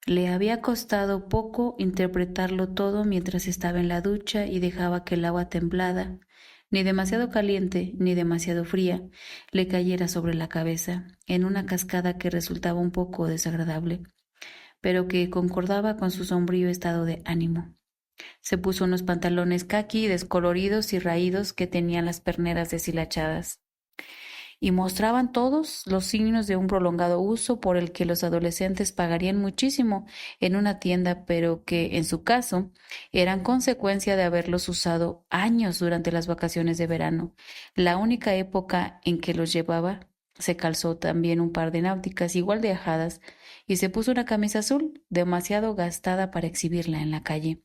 Le había costado poco interpretarlo todo mientras estaba en la ducha y dejaba que el agua templada, ni demasiado caliente ni demasiado fría, le cayera sobre la cabeza, en una cascada que resultaba un poco desagradable, pero que concordaba con su sombrío estado de ánimo. Se puso unos pantalones caqui descoloridos y raídos que tenían las perneras deshilachadas y mostraban todos los signos de un prolongado uso por el que los adolescentes pagarían muchísimo en una tienda, pero que, en su caso, eran consecuencia de haberlos usado años durante las vacaciones de verano, la única época en que los llevaba. Se calzó también un par de náuticas igual de ajadas y se puso una camisa azul, demasiado gastada para exhibirla en la calle.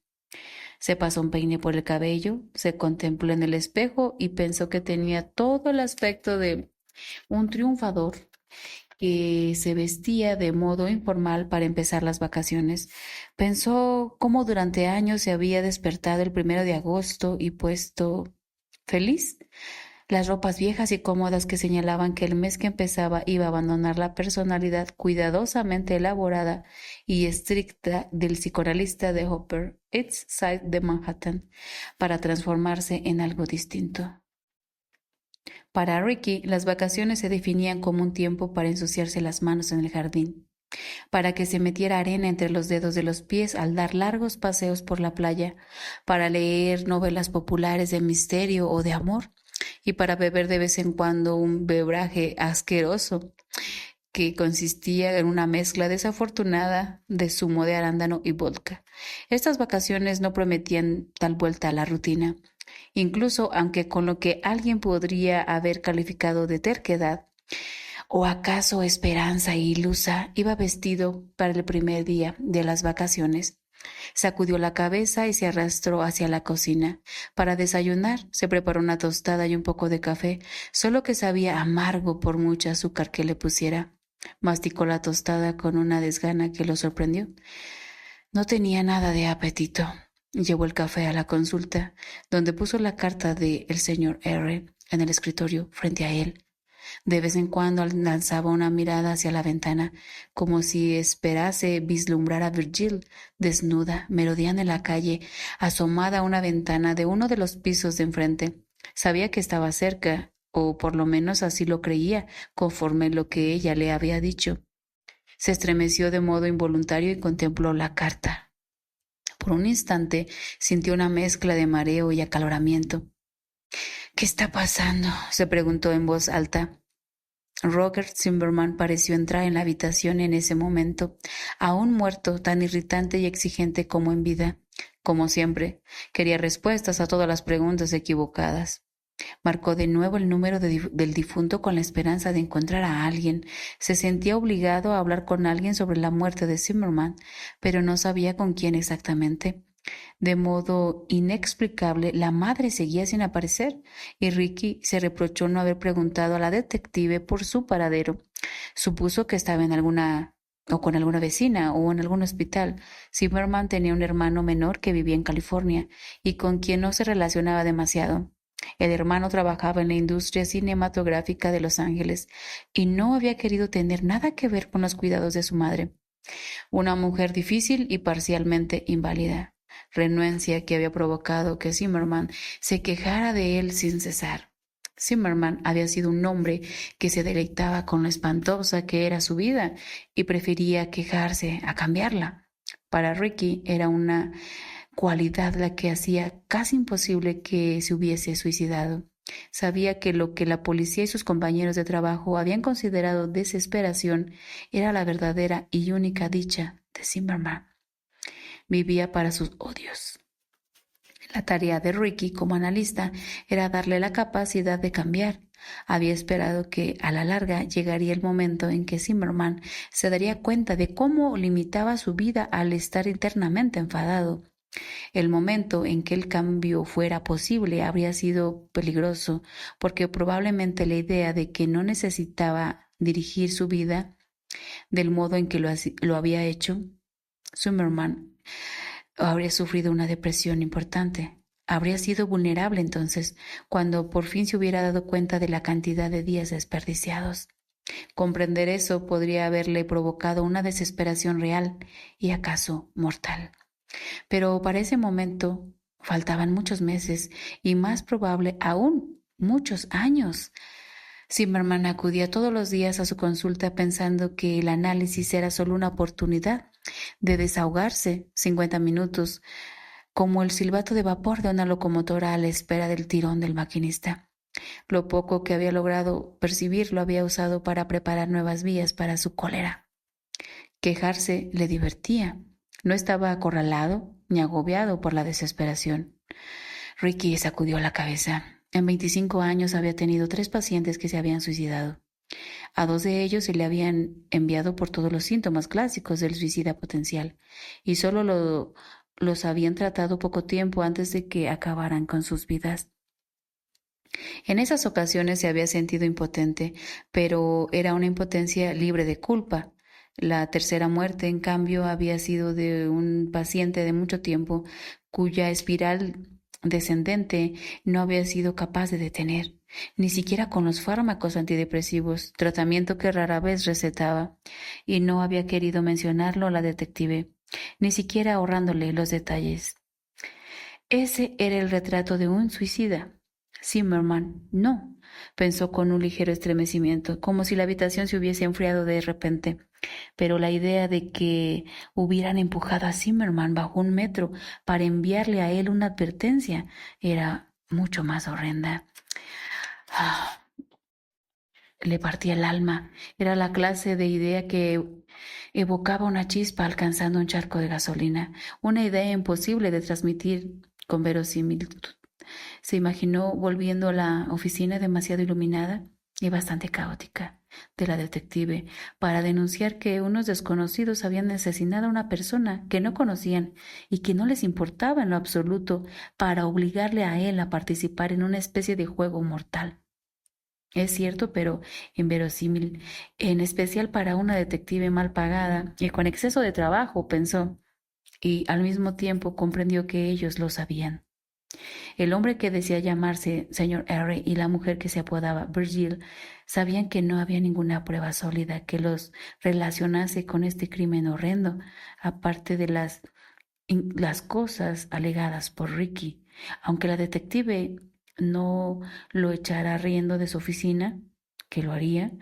Se pasó un peine por el cabello, se contempló en el espejo y pensó que tenía todo el aspecto de un triunfador que se vestía de modo informal para empezar las vacaciones. Pensó cómo durante años se había despertado el 1 de agosto y puesto feliz las ropas viejas y cómodas que señalaban que el mes que empezaba iba a abandonar la personalidad cuidadosamente elaborada y estricta del psicoanalista de Upper East Side de Manhattan para transformarse en algo distinto. Para Ricky, las vacaciones se definían como un tiempo para ensuciarse las manos en el jardín, para que se metiera arena entre los dedos de los pies al dar largos paseos por la playa, para leer novelas populares de misterio o de amor, y para beber de vez en cuando un bebraje asqueroso que consistía en una mezcla desafortunada de zumo de arándano y vodka. Estas vacaciones no prometían tal vuelta a la rutina, incluso aunque con lo que alguien podría haber calificado de terquedad, o acaso esperanza ilusa, iba vestido para el primer día de las vacaciones. Sacudió la cabeza y se arrastró hacia la cocina. Para desayunar, se preparó una tostada y un poco de café, solo que sabía amargo por mucho azúcar que le pusiera. Masticó la tostada con una desgana que lo sorprendió. No tenía nada de apetito. Llevó el café a la consulta, donde puso la carta de el señor R. en el escritorio frente a él. De vez en cuando lanzaba una mirada hacia la ventana, como si esperase vislumbrar a Virgil, desnuda, merodeando en la calle, asomada a una ventana de uno de los pisos de enfrente. Sabía que estaba cerca, o por lo menos así lo creía, conforme lo que ella le había dicho. Se estremeció de modo involuntario y contempló la carta. Por un instante sintió una mezcla de mareo y acaloramiento. ¿Qué está pasando?, se preguntó en voz alta. Robert Zimmerman pareció entrar en la habitación en ese momento, aún muerto, tan irritante y exigente como en vida. Como siempre, quería respuestas a todas las preguntas equivocadas. Marcó de nuevo el número del difunto con la esperanza de encontrar a alguien. Se sentía obligado a hablar con alguien sobre la muerte de Zimmerman, pero no sabía con quién exactamente. De modo inexplicable, la madre seguía sin aparecer y Ricky se reprochó no haber preguntado a la detective por su paradero. Supuso que estaba en alguna o con alguna vecina o en algún hospital. Zimmerman tenía un hermano menor que vivía en California y con quien no se relacionaba demasiado. El hermano trabajaba en la industria cinematográfica de Los Ángeles y no había querido tener nada que ver con los cuidados de su madre, una mujer difícil y parcialmente inválida, renuencia que había provocado que Zimmerman se quejara de él sin cesar. Zimmerman había sido un hombre que se deleitaba con lo espantosa que era su vida y prefería quejarse a cambiarla. Para Ricky era una cualidad la que hacía casi imposible que se hubiese suicidado. Sabía que lo que la policía y sus compañeros de trabajo habían considerado desesperación era la verdadera y única dicha de Zimmerman. Vivía para sus odios. La tarea de Ricky como analista era darle la capacidad de cambiar. Había esperado que a la larga llegaría el momento en que Zimmerman se daría cuenta de cómo limitaba su vida al estar internamente enfadado. El momento en que el cambio fuera posible habría sido peligroso, porque probablemente la idea de que no necesitaba dirigir su vida del modo en que lo había hecho, Zimmerman habría sufrido una depresión importante. Habría sido vulnerable entonces, cuando por fin se hubiera dado cuenta de la cantidad de días desperdiciados. Comprender eso podría haberle provocado una desesperación real y acaso mortal. Pero para ese momento faltaban muchos meses y más probable aún muchos años. Zimmerman acudía todos los días a su consulta pensando que el análisis era solo una oportunidad de desahogarse 50 minutos, como el silbato de vapor de una locomotora a la espera del tirón del maquinista. Lo poco que había logrado percibir lo había usado para preparar nuevas vías para su cólera. Quejarse le divertía. No estaba acorralado ni agobiado por la desesperación. Ricky sacudió la cabeza. En 25 años había tenido 3 pacientes que se habían suicidado. A 2 de ellos se le habían enviado por todos los síntomas clásicos del suicida potencial y solo los habían tratado poco tiempo antes de que acabaran con sus vidas. En esas ocasiones se había sentido impotente, pero era una impotencia libre de culpa. La tercera muerte, en cambio, había sido de un paciente de mucho tiempo, cuya espiral descendente no había sido capaz de detener, ni siquiera con los fármacos antidepresivos, tratamiento que rara vez recetaba, y no había querido mencionarlo a la detective, ni siquiera ahorrándole los detalles. Ese era el retrato de un suicida. Zimmerman no, pensó con un ligero estremecimiento, como si la habitación se hubiese enfriado de repente. Pero la idea de que hubieran empujado a Zimmerman bajo un metro para enviarle a él una advertencia era mucho más horrenda. Le partía el alma. Era la clase de idea que evocaba una chispa alcanzando un charco de gasolina, una idea imposible de transmitir con verosimilitud. Se imaginó volviendo a la oficina demasiado iluminada y bastante caótica de la detective para denunciar que unos desconocidos habían asesinado a una persona que no conocían y que no les importaba en lo absoluto, para obligarle a él a participar en una especie de juego mortal. Es cierto, pero inverosímil, en especial para una detective mal pagada y con exceso de trabajo, pensó, y al mismo tiempo comprendió que ellos lo sabían. El hombre que decía llamarse señor R y la mujer que se apodaba Virgil sabían que no había ninguna prueba sólida que los relacionase con este crimen horrendo, aparte de las cosas alegadas por Ricky. Aunque la detective no lo echara riendo de su oficina, que lo haría,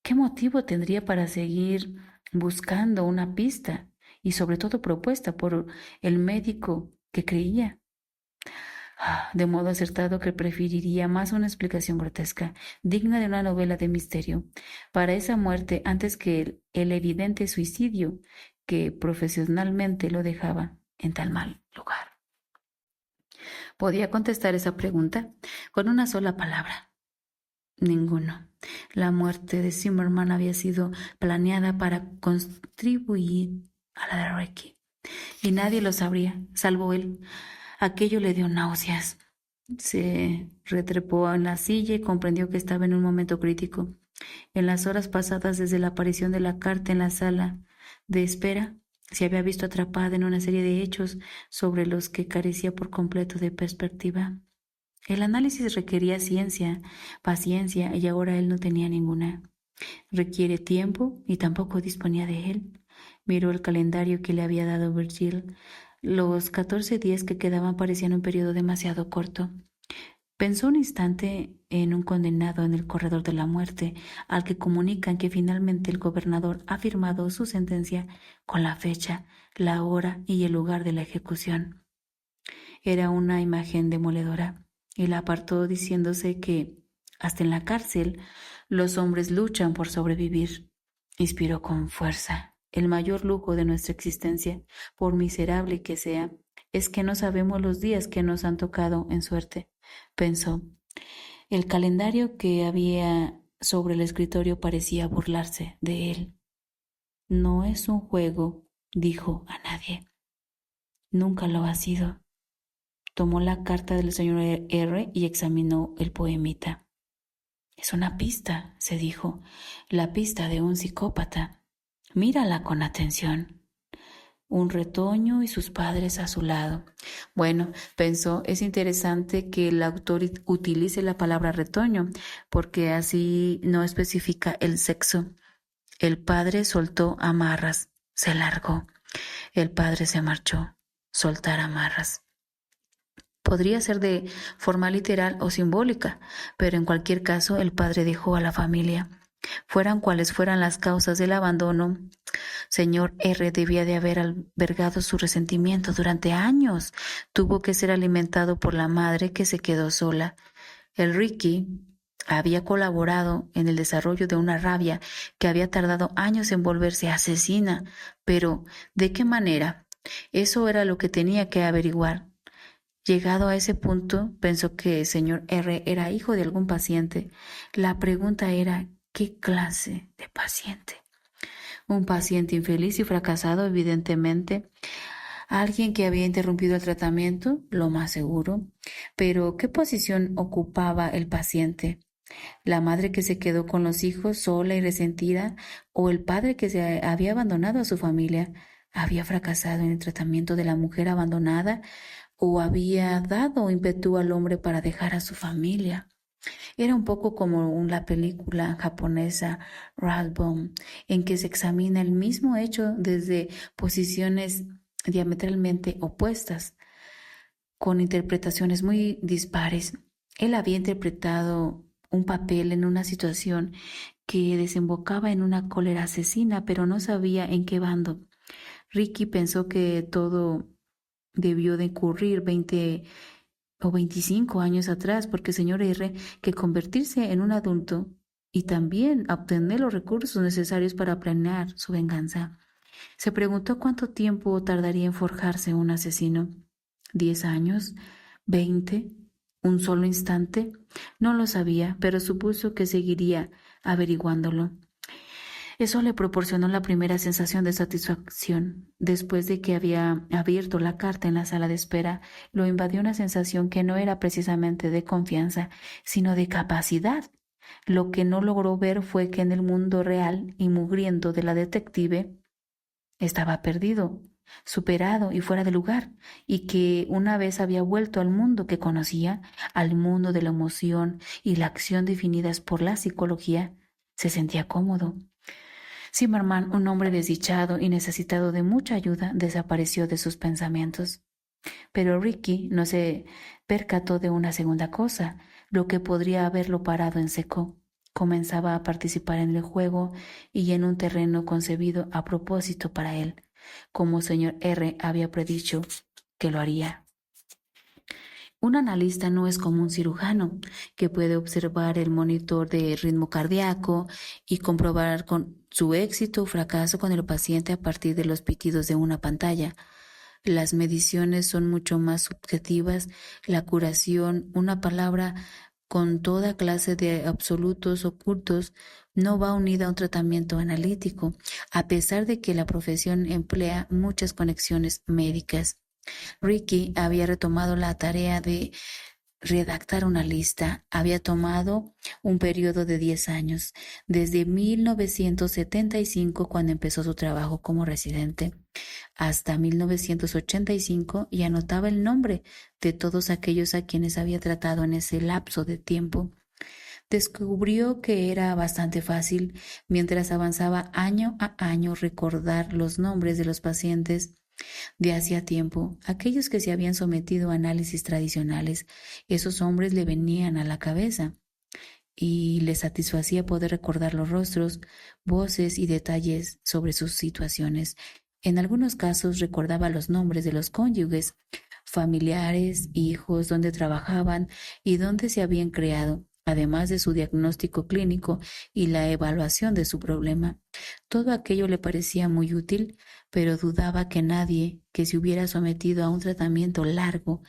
¿qué motivo tendría para seguir buscando una pista y sobre todo propuesta por el médico que creía? De modo acertado que preferiría más una explicación grotesca, digna de una novela de misterio, para esa muerte antes que el evidente suicidio que profesionalmente lo dejaba en tal mal lugar. Podía contestar esa pregunta con una sola palabra. Ninguno. La muerte de Zimmerman había sido planeada para contribuir a la de Ricky, y nadie lo sabría, salvo él. Aquello le dio náuseas. Se retrepó en la silla y comprendió que estaba en un momento crítico. En las horas pasadas desde la aparición de la carta en la sala de espera, se había visto atrapada en una serie de hechos sobre los que carecía por completo de perspectiva. El análisis requería ciencia, paciencia, y ahora él no tenía ninguna. Requiere tiempo y tampoco disponía de él. Miró el calendario que le había dado Virgil. Los 14 días que quedaban parecían un periodo demasiado corto. Pensó un instante en un condenado en el corredor de la muerte, al que comunican que finalmente el gobernador ha firmado su sentencia con la fecha, la hora y el lugar de la ejecución. Era una imagen demoledora, y la apartó diciéndose que, hasta en la cárcel, los hombres luchan por sobrevivir. Inspiró con fuerza. El mayor lujo de nuestra existencia, por miserable que sea, es que no sabemos los días que nos han tocado en suerte, pensó. El calendario que había sobre el escritorio parecía burlarse de él. No es un juego, dijo a nadie. Nunca lo ha sido. Tomó la carta del señor R y examinó el poemita. Es una pista, se dijo, la pista de un psicópata. Mírala con atención. un retoño y sus padres a su lado. Bueno, pensó, es interesante que el autor utilice la palabra retoño, porque así no especifica el sexo. El padre soltó amarras, se largó. El padre se marchó, soltar amarras. Podría ser de forma literal o simbólica, pero en cualquier caso el padre dejó a la familia. Fueran cuales fueran las causas del abandono, señor R. debía de haber albergado su resentimiento durante años. Tuvo que ser alimentado por la madre que se quedó sola. El Ricky había colaborado en el desarrollo de una rabia que había tardado años en volverse asesina. Pero, ¿de qué manera? Eso era lo que tenía que averiguar. Llegado a ese punto, pensó que el señor R. era hijo de algún paciente. La pregunta era, ¿qué clase de paciente? Un paciente infeliz y fracasado, evidentemente. Alguien que había interrumpido el tratamiento, lo más seguro. Pero, ¿qué posición ocupaba el paciente? ¿La madre que se quedó con los hijos sola y resentida? ¿O el padre que se había abandonado a su familia? ¿Había fracasado en el tratamiento de la mujer abandonada? ¿O había dado ímpetu al hombre para dejar a su familia? Era un poco como la película japonesa Radbomb, en que se examina el mismo hecho desde posiciones diametralmente opuestas, con interpretaciones muy dispares. Él había interpretado un papel en una situación que desembocaba en una cólera asesina, pero no sabía en qué bando. Ricky pensó que todo debió de ocurrir 20 o 25 años atrás, porque el señor R, que convertirse en un adulto y también obtener los recursos necesarios para planear su venganza. Se preguntó cuánto tiempo tardaría en forjarse un asesino. ¿10 años? ¿20? ¿Un solo instante? No lo sabía, pero supuso que seguiría averiguándolo. Eso le proporcionó la primera sensación de satisfacción. Después de que había abierto la carta en la sala de espera, lo invadió una sensación que no era precisamente de confianza, sino de capacidad. Lo que no logró ver fue que en el mundo real y mugriento de la detective estaba perdido, superado y fuera de lugar, y que una vez había vuelto al mundo que conocía, al mundo de la emoción y la acción definidas por la psicología, se sentía cómodo. Zimmerman, un hombre desdichado y necesitado de mucha ayuda, desapareció de sus pensamientos. Pero Ricky no se percató de una segunda cosa, lo que podría haberlo parado en seco. Comenzaba a participar en el juego y en un terreno concebido a propósito para él, como señor R. había predicho que lo haría. Un analista no es como un cirujano que puede observar el monitor de ritmo cardíaco y comprobar con su éxito o fracaso con el paciente a partir de los pitidos de una pantalla. Las mediciones son mucho más subjetivas. La curación, una palabra con toda clase de absolutos ocultos, no va unida a un tratamiento analítico, a pesar de que la profesión emplea muchas conexiones médicas. Ricky había retomado la tarea de redactar una lista. Había tomado un periodo de 10 años, desde 1975, cuando empezó su trabajo como residente, hasta 1985, y anotaba el nombre de todos aquellos a quienes había tratado en ese lapso de tiempo. Descubrió que era bastante fácil, mientras avanzaba año a año, recordar los nombres de los pacientes de hacía tiempo, aquellos que se habían sometido a análisis tradicionales. Esos hombres le venían a la cabeza y le satisfacía poder recordar los rostros, voces y detalles sobre sus situaciones. En algunos casos recordaba los nombres de los cónyuges, familiares, hijos, dónde trabajaban y dónde se habían creado, además de su diagnóstico clínico y la evaluación de su problema. Todo aquello le parecía muy útil, pero dudaba que nadie que se hubiera sometido a un tratamiento largo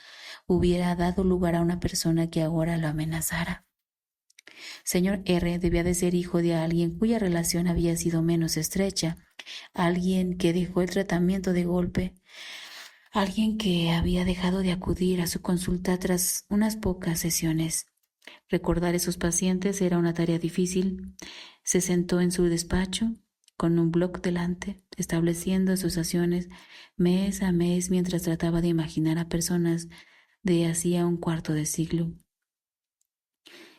hubiera dado lugar a una persona que ahora lo amenazara. Señor R. debía de ser hijo de alguien cuya relación había sido menos estrecha, alguien que dejó el tratamiento de golpe, alguien que había dejado de acudir a su consulta tras unas pocas sesiones. Recordar esos pacientes era una tarea difícil. Se sentó en su despacho con un bloc delante, estableciendo asociaciones mes a mes mientras trataba de imaginar a personas de hacía un cuarto de siglo.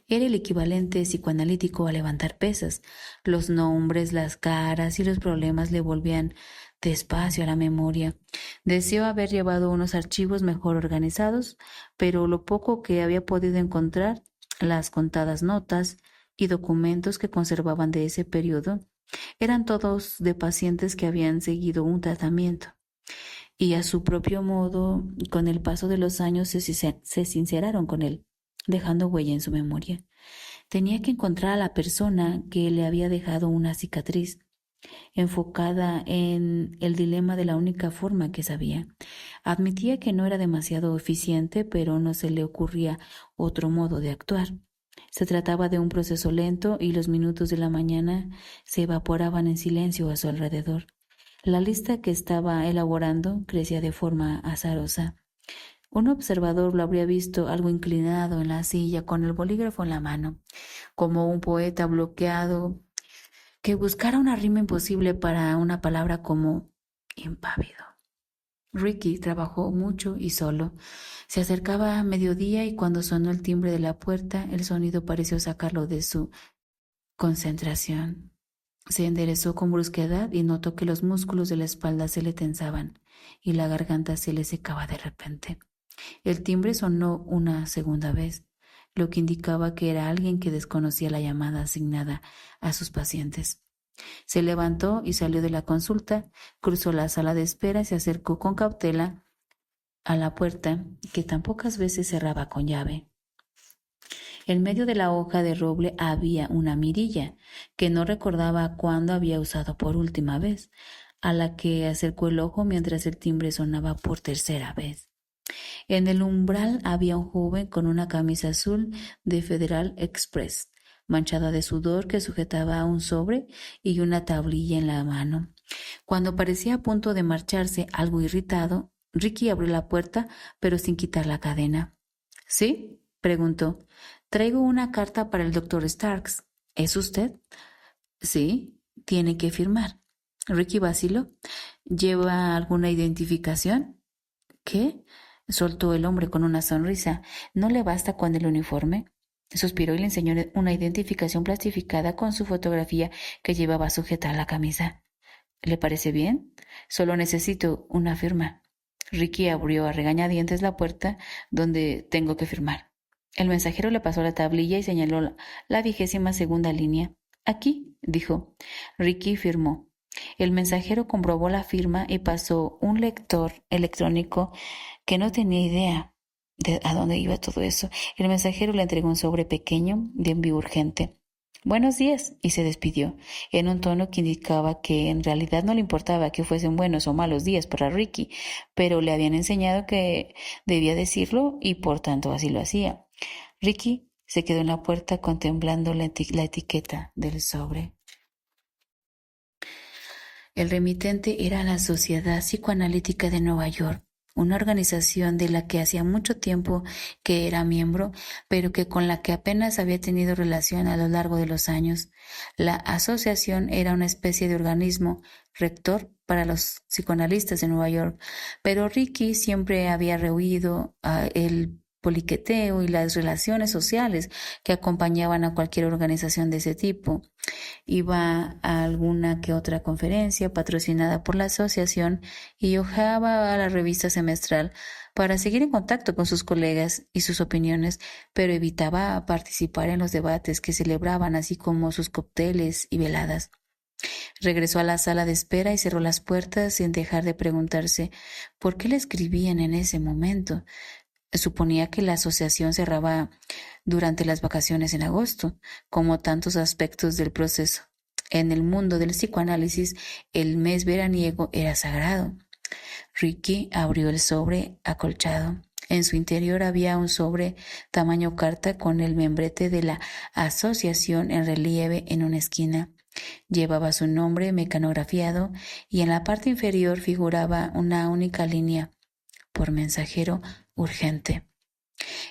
Era el equivalente psicoanalítico a levantar pesas. Los nombres, las caras y los problemas le volvían despacio a la memoria. Deseó haber llevado unos archivos mejor organizados, pero lo poco que había podido encontrar, las contadas notas y documentos que conservaban de ese periodo, eran todos de pacientes que habían seguido un tratamiento. Y a su propio modo, con el paso de los años, se sinceraron con él, dejando huella en su memoria. Tenía que encontrar a la persona que le había dejado una cicatriz, enfocada en el dilema de la única forma que sabía. Admitía que no era demasiado eficiente, pero no se le ocurría otro modo de actuar. Se trataba de un proceso lento y los minutos de la mañana se evaporaban en silencio a su alrededor. La lista que estaba elaborando crecía de forma azarosa. Un observador lo habría visto algo inclinado en la silla con el bolígrafo en la mano, como un poeta bloqueado que buscara una rima imposible para una palabra como impávido. Ricky trabajó mucho y solo. Se acercaba a mediodía y cuando sonó el timbre de la puerta, el sonido pareció sacarlo de su concentración. Se enderezó con brusquedad y notó que los músculos de la espalda se le tensaban y la garganta se le secaba de repente. El timbre sonó una segunda vez, lo que indicaba que era alguien que desconocía la llamada asignada a sus pacientes. Se levantó y salió de la consulta, cruzó la sala de espera y se acercó con cautela a la puerta, que tan pocas veces cerraba con llave. En medio de la hoja de roble había una mirilla, que no recordaba cuándo había usado por última vez, a la que acercó el ojo mientras el timbre sonaba por tercera vez. En el umbral había un joven con una camisa azul de Federal Express, manchada de sudor, que sujetaba un sobre y una tablilla en la mano. Cuando parecía a punto de marcharse, algo irritado, Ricky abrió la puerta, pero sin quitar la cadena. ¿Sí?, preguntó. Traigo una carta para el doctor Starks. ¿Es usted? Sí, tiene que firmar. Ricky vaciló. ¿Lleva alguna identificación? ¿Qué? Soltó el hombre con una sonrisa. ¿No le basta con el uniforme? Suspiró y le enseñó una identificación plastificada con su fotografía que llevaba sujeta a la camisa. ¿Le parece bien? Solo necesito una firma. Ricky abrió a regañadientes la puerta donde tengo que firmar. El mensajero le pasó la tablilla y señaló la 22ª línea. Aquí, dijo. Ricky firmó. El mensajero comprobó la firma y pasó un lector electrónico que no tenía idea de a dónde iba todo eso. El mensajero le entregó un sobre pequeño de envío urgente. Buenos días, y se despidió, en un tono que indicaba que en realidad no le importaba que fuesen buenos o malos días para Ricky, pero le habían enseñado que debía decirlo y por tanto así lo hacía. Ricky se quedó en la puerta contemplando la etiqueta del sobre. El remitente era la Sociedad Psicoanalítica de Nueva York, una organización de la que hacía mucho tiempo que era miembro, pero con la que apenas había tenido relación a lo largo de los años. La asociación era una especie de organismo rector para los psicoanalistas de Nueva York, pero Ricky siempre había rehuido el poliqueteo y las relaciones sociales que acompañaban a cualquier organización de ese tipo. Iba a alguna que otra conferencia patrocinada por la asociación y hojeaba a la revista semestral para seguir en contacto con sus colegas y sus opiniones, pero evitaba participar en los debates que celebraban, así como sus cócteles y veladas. Regresó a la sala de espera y cerró las puertas sin dejar de preguntarse por qué le escribían en ese momento. Suponía que la asociación cerraba durante las vacaciones en agosto, como tantos aspectos del proceso. En el mundo del psicoanálisis, el mes veraniego era sagrado. Ricky abrió el sobre acolchado. En su interior había un sobre tamaño carta con el membrete de la asociación en relieve en una esquina. Llevaba su nombre mecanografiado y en la parte inferior figuraba una única línea: por mensajero urgente.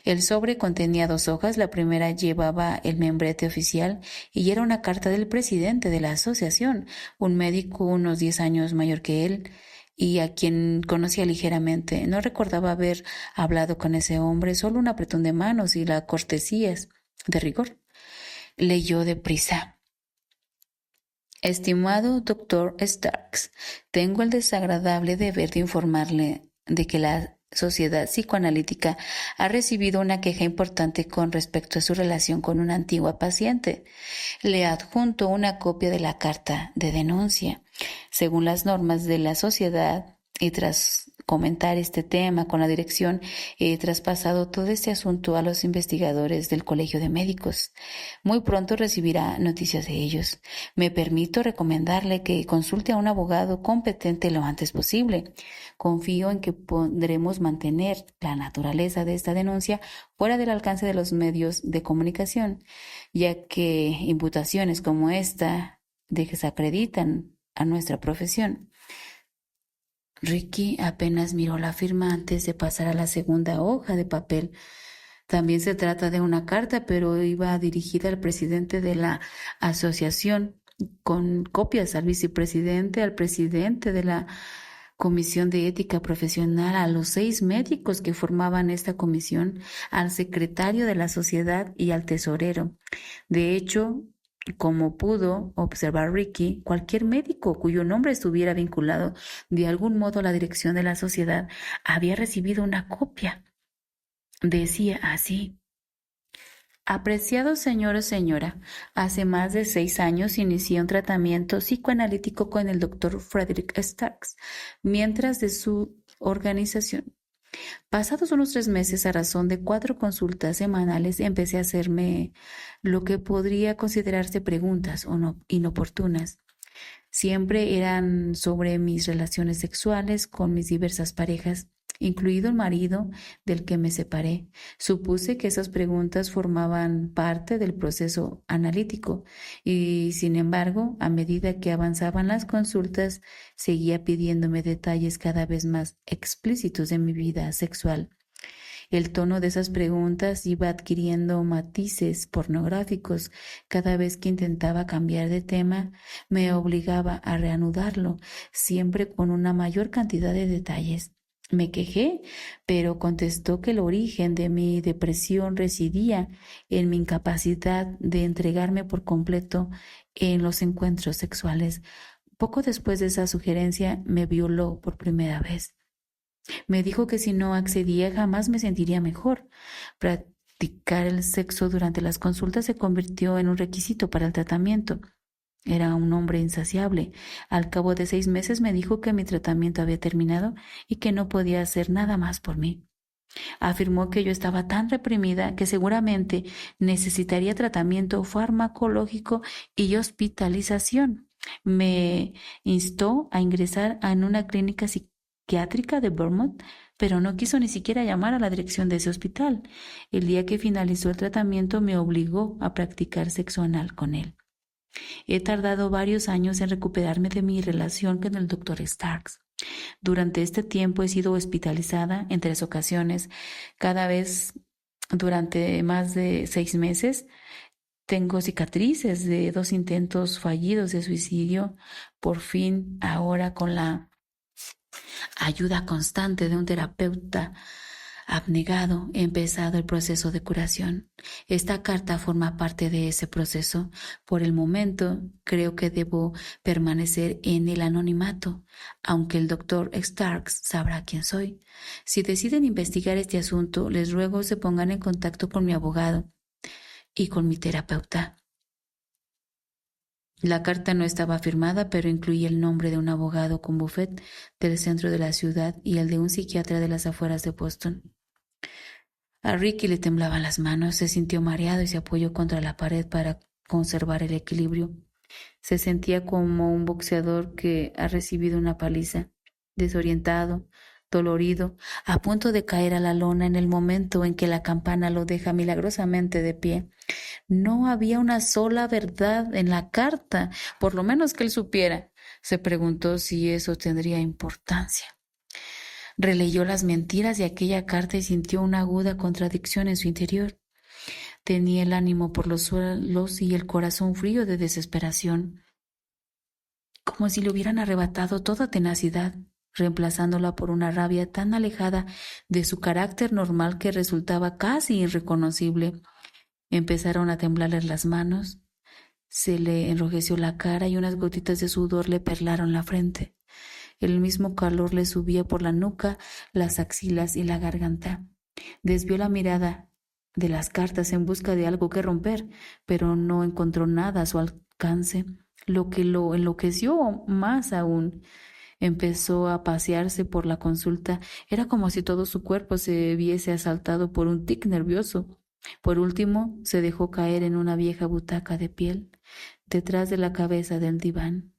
El sobre contenía 2 hojas, la primera llevaba el membrete oficial y era una carta del presidente de la asociación, un médico unos 10 años mayor que él y a quien conocía ligeramente. No recordaba haber hablado con ese hombre, solo un apretón de manos y la cortesías de rigor. Leyó deprisa. Estimado doctor Starks, tengo el desagradable deber de informarle de que la Sociedad Psicoanalítica ha recibido una queja importante con respecto a su relación con una antigua paciente. Le adjunto una copia de la carta de denuncia. Según las normas de la sociedad, y tras comentar este tema con la dirección, he traspasado todo este asunto a los investigadores del Colegio de Médicos. Muy pronto recibirá noticias de ellos. Me permito recomendarle que consulte a un abogado competente lo antes posible. Confío en que podremos mantener la naturaleza de esta denuncia fuera del alcance de los medios de comunicación, ya que imputaciones como esta desacreditan a nuestra profesión. Ricky apenas miró la firma antes de pasar a la segunda hoja de papel. También se trata de una carta, pero iba dirigida al presidente de la asociación, con copias al vicepresidente, al presidente de la Comisión de Ética Profesional, a los 6 médicos que formaban esta comisión, al secretario de la sociedad y al tesorero. De hecho, como pudo observar Ricky, cualquier médico cuyo nombre estuviera vinculado de algún modo a la dirección de la sociedad había recibido una copia. Decía así: apreciado señor o señora, hace más de 6 años inicié un tratamiento psicoanalítico con el doctor Frederick Starks, mientras de su organización. Pasados unos 3 meses, a razón de 4 consultas semanales, empecé a hacerme lo que podría considerarse preguntas o no inoportunas. Siempre eran sobre mis relaciones sexuales con mis diversas parejas, incluido el marido del que me separé. Supuse que esas preguntas formaban parte del proceso analítico y, sin embargo, a medida que avanzaban las consultas, seguía pidiéndome detalles cada vez más explícitos de mi vida sexual. El tono de esas preguntas iba adquiriendo matices pornográficos. Cada vez que intentaba cambiar de tema, me obligaba a reanudarlo, siempre con una mayor cantidad de detalles. Me quejé, pero contestó que el origen de mi depresión residía en mi incapacidad de entregarme por completo en los encuentros sexuales. Poco después de esa sugerencia, me violó por primera vez. Me dijo que si no accedía jamás me sentiría mejor. Practicar el sexo durante las consultas se convirtió en un requisito para el tratamiento. Era un hombre insaciable. Al cabo de 6 meses me dijo que mi tratamiento había terminado y que no podía hacer nada más por mí. Afirmó que yo estaba tan reprimida que seguramente necesitaría tratamiento farmacológico y hospitalización. Me instó a ingresar en una clínica psiquiátrica de Vermont, pero no quiso ni siquiera llamar a la dirección de ese hospital. El día que finalizó el tratamiento me obligó a practicar sexo anal con él. He tardado varios años en recuperarme de mi relación con el doctor Starks. Durante este tiempo he sido hospitalizada en 3 ocasiones, cada vez durante más de 6 meses. Tengo cicatrices de 2 intentos fallidos de suicidio. Por fin, ahora con la ayuda constante de un terapeuta abnegado, he empezado el proceso de curación. Esta carta forma parte de ese proceso. Por el momento, creo que debo permanecer en el anonimato, aunque el doctor Starks sabrá quién soy. Si deciden investigar este asunto, les ruego se pongan en contacto con mi abogado y con mi terapeuta. La carta no estaba firmada, pero incluía el nombre de un abogado con bufete del centro de la ciudad y el de un psiquiatra de las afueras de Boston. A Ricky le temblaban las manos, se sintió mareado y se apoyó contra la pared para conservar el equilibrio. Se sentía como un boxeador que ha recibido una paliza, desorientado, dolorido, a punto de caer a la lona en el momento en que la campana lo deja milagrosamente de pie. No había una sola verdad en la carta, por lo menos que él supiera. Se preguntó si eso tendría importancia. Releyó las mentiras de aquella carta y sintió una aguda contradicción en su interior. Tenía el ánimo por los suelos y el corazón frío de desesperación, como si le hubieran arrebatado toda tenacidad, reemplazándola por una rabia tan alejada de su carácter normal que resultaba casi irreconocible. Empezaron a temblarle las manos, se le enrojeció la cara y unas gotitas de sudor le perlaron la frente. El mismo calor le subía por la nuca, las axilas y la garganta. Desvió la mirada de las cartas en busca de algo que romper, pero no encontró nada a su alcance, lo que lo enloqueció más aún. Empezó a pasearse por la consulta. Era como si todo su cuerpo se viese asaltado por un tic nervioso. Por último, se dejó caer en una vieja butaca de piel, detrás de la cabeza del diván,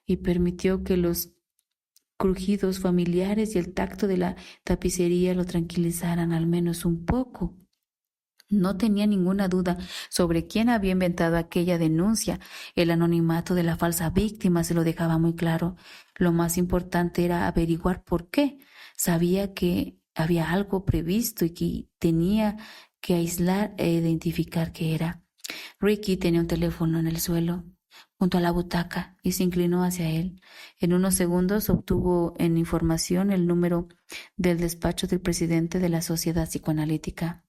y permitió que los crujidos familiares y el tacto de la tapicería lo tranquilizaran al menos un poco. No tenía ninguna duda sobre quién había inventado aquella denuncia. El anonimato de la falsa víctima se lo dejaba muy claro. Lo más importante era averiguar por qué. Sabía que había algo previsto y que tenía que aislar e identificar qué era. Ricky tenía un teléfono en el suelo, junto a la butaca, y se inclinó hacia él. En unos segundos obtuvo en información el número del despacho del presidente de la Sociedad Psicoanalítica.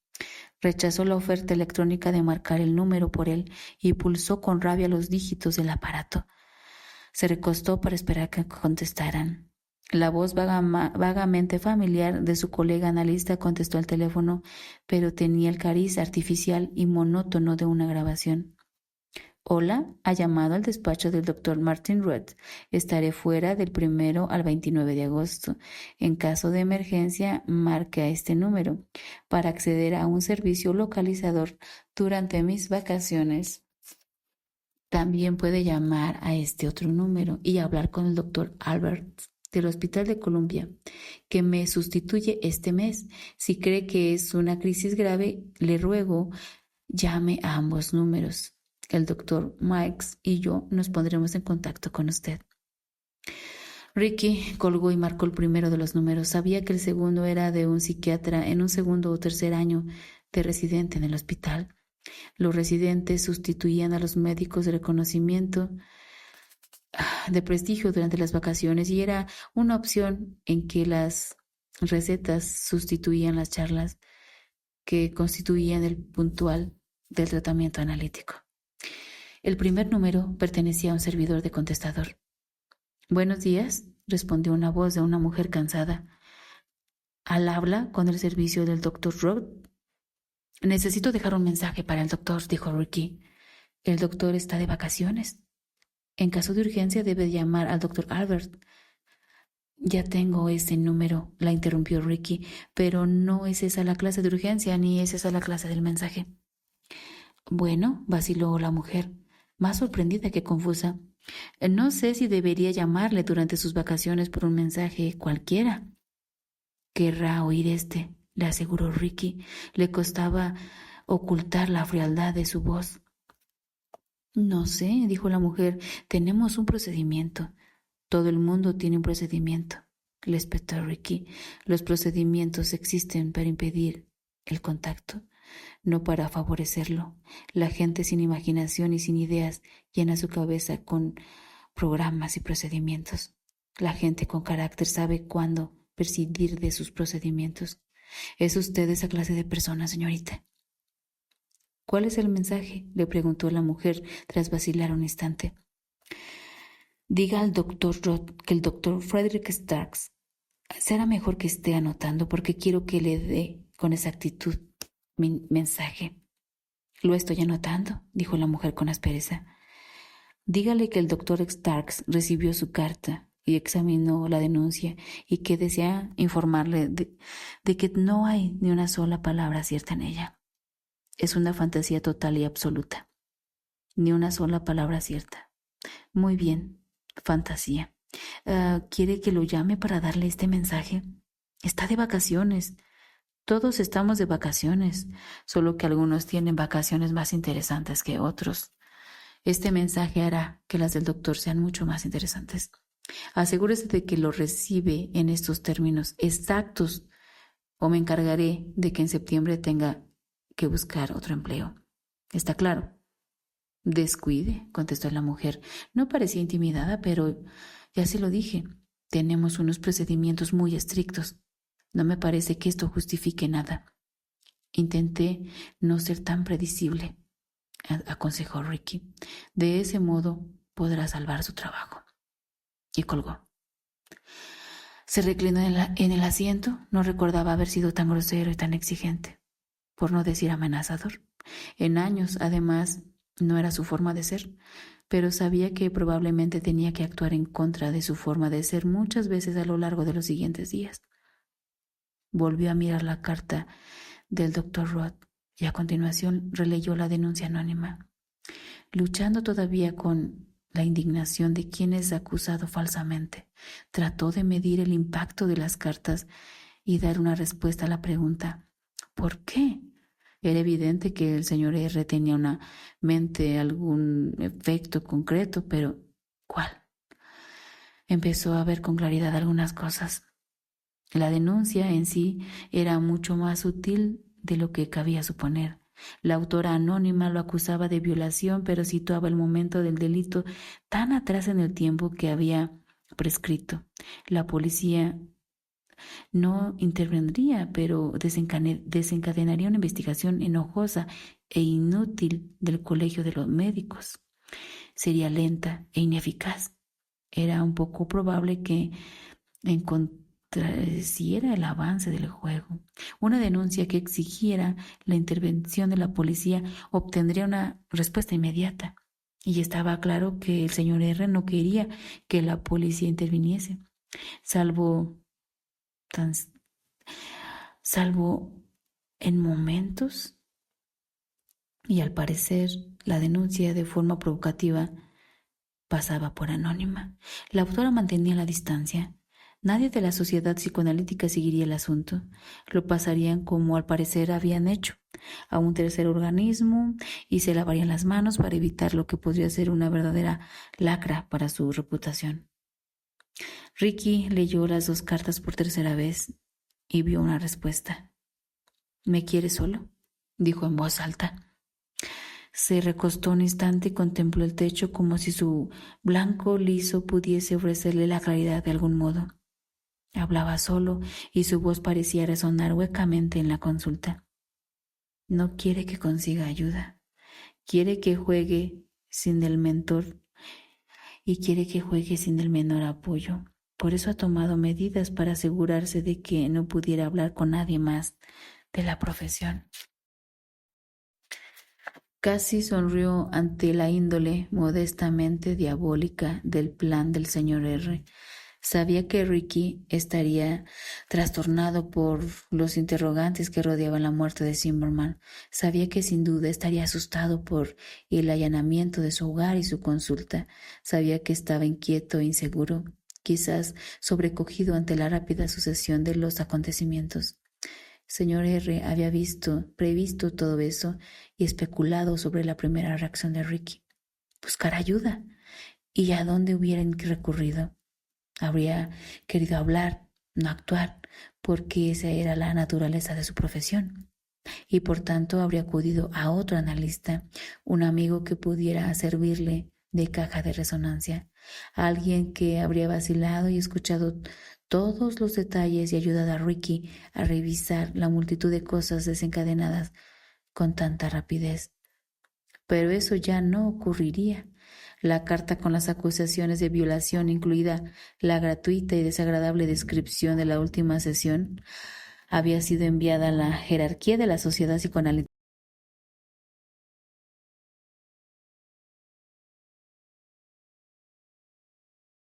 Rechazó la oferta electrónica de marcar el número por él y pulsó con rabia los dígitos del aparato. Se recostó para esperar que contestaran. La voz vagamente familiar de su colega analista contestó al teléfono, pero tenía el cariz artificial y monótono de una grabación. Hola, ha llamado al despacho del Dr. Martin Rudd. Estaré fuera del 1 al 29 de agosto. En caso de emergencia, marque a este número. Para acceder a un servicio localizador durante mis vacaciones, también puede llamar a este otro número y hablar con el Dr. Albert del Hospital de Columbia, que me sustituye este mes. Si cree que es una crisis grave, le ruego llame a ambos números. El doctor Mikes y yo nos pondremos en contacto con usted. Ricky colgó y marcó el primero de los números. Sabía que el segundo era de un psiquiatra en un segundo o tercer año de residente en el hospital. Los residentes sustituían a los médicos de reconocimiento de prestigio durante las vacaciones y era una opción en que las recetas sustituían las charlas que constituían el puntual del tratamiento analítico. El primer número pertenecía a un servidor de contestador. Buenos días, respondió una voz de una mujer cansada. Al habla con el servicio del Dr. Rudd. Necesito dejar un mensaje para el doctor, dijo Ricky. El doctor está de vacaciones. En caso de urgencia debe llamar al Dr. Albert. Ya tengo ese número, la interrumpió Ricky, pero no es esa la clase de urgencia ni es esa la clase del mensaje. Bueno, vaciló la mujer, más sorprendida que confusa. No sé si debería llamarle durante sus vacaciones por un mensaje cualquiera. Querrá oír este, le aseguró Ricky. Le costaba ocultar la frialdad de su voz. No sé, dijo la mujer, tenemos un procedimiento. Todo el mundo tiene un procedimiento, le espetó a Ricky. Los procedimientos existen para impedir el contacto, no para favorecerlo. La gente sin imaginación y sin ideas llena su cabeza con programas y procedimientos. La gente con carácter sabe cuándo prescindir de sus procedimientos. ¿Es usted esa clase de persona, señorita? ¿Cuál es el mensaje?, le preguntó la mujer tras vacilar un instante. Diga al doctor Roth que el doctor Frederick Starks será mejor que esté anotando porque quiero que le dé con exactitud mi mensaje. Lo estoy anotando, dijo la mujer con aspereza. Dígale que el doctor Starks recibió su carta y examinó la denuncia y que desea informarle de que no hay ni una sola palabra cierta en ella. Es una fantasía total y absoluta. Ni una sola palabra cierta. Muy bien, fantasía. ¿Quiere que lo llame para darle este mensaje? Está de vacaciones. Todos estamos de vacaciones, solo que algunos tienen vacaciones más interesantes que otros. Este mensaje hará que las del doctor sean mucho más interesantes. Asegúrese de que lo recibe en estos términos exactos o me encargaré de que en septiembre tenga que buscar otro empleo. ¿Está claro? Descuide, contestó la mujer. No parecía intimidada, pero ya se lo dije. Tenemos unos procedimientos muy estrictos. No me parece que esto justifique nada. Intenté no ser tan predecible, aconsejó Ricky. De ese modo podrá salvar su trabajo. Y colgó. Se reclinó en el asiento. No recordaba haber sido tan grosero y tan exigente, por no decir amenazador. En años, además, no era su forma de ser, pero sabía que probablemente tenía que actuar en contra de su forma de ser muchas veces a lo largo de los siguientes días. Volvió a mirar la carta del Dr. Roth y a continuación releyó la denuncia anónima. Luchando todavía con la indignación de quien es acusado falsamente, trató de medir el impacto de las cartas y dar una respuesta a la pregunta ¿por qué? Era evidente que el señor R tenía una mente, algún efecto concreto, pero ¿cuál? Empezó a ver con claridad algunas cosas. La denuncia en sí era mucho más sutil de lo que cabía suponer. La autora anónima lo acusaba de violación, pero situaba el momento del delito tan atrás en el tiempo que había prescrito. La policía no intervendría, pero desencadenaría una investigación enojosa e inútil del Colegio de los Médicos. Sería lenta e ineficaz. Era un poco probable que contradeciera el avance del juego. Una denuncia que exigiera la intervención de la policía obtendría una respuesta inmediata. Y estaba claro que el señor R no quería que la policía interviniese, salvo en momentos, y al parecer la denuncia de forma provocativa pasaba por anónima. La autora mantenía la distancia. Nadie de la sociedad psicoanalítica seguiría el asunto. Lo pasarían como al parecer habían hecho, a un tercer organismo y se lavarían las manos para evitar lo que podría ser una verdadera lacra para su reputación. Ricky leyó las 2 cartas por tercera vez y vio una respuesta. ¿Me quiere solo?, dijo en voz alta. Se recostó un instante y contempló el techo como si su blanco liso pudiese ofrecerle la claridad de algún modo. Hablaba solo y su voz parecía resonar huecamente en la consulta. No quiere que consiga ayuda. Quiere que juegue sin el mentor y quiere que juegue sin el menor apoyo. Por eso ha tomado medidas para asegurarse de que no pudiera hablar con nadie más de la profesión. Casi sonrió ante la índole modestamente diabólica del plan del señor R. Sabía que Ricky estaría trastornado por los interrogantes que rodeaban la muerte de Zimmerman. Sabía que sin duda estaría asustado por el allanamiento de su hogar y su consulta. Sabía que estaba inquieto e inseguro, quizás sobrecogido ante la rápida sucesión de los acontecimientos. Señor R. había previsto todo eso y especulado sobre la primera reacción de Ricky. Buscar ayuda. ¿Y a dónde hubieran recurrido? Habría querido hablar, no actuar, porque esa era la naturaleza de su profesión. Y por tanto habría acudido a otro analista, un amigo que pudiera servirle de caja de resonancia, alguien que habría vacilado y escuchado todos los detalles y ayudado a Ricky a revisar la multitud de cosas desencadenadas con tanta rapidez. Pero eso ya no ocurriría. La carta con las acusaciones de violación, incluida la gratuita y desagradable descripción de la última sesión, había sido enviada a la jerarquía de la Sociedad Psicoanalítica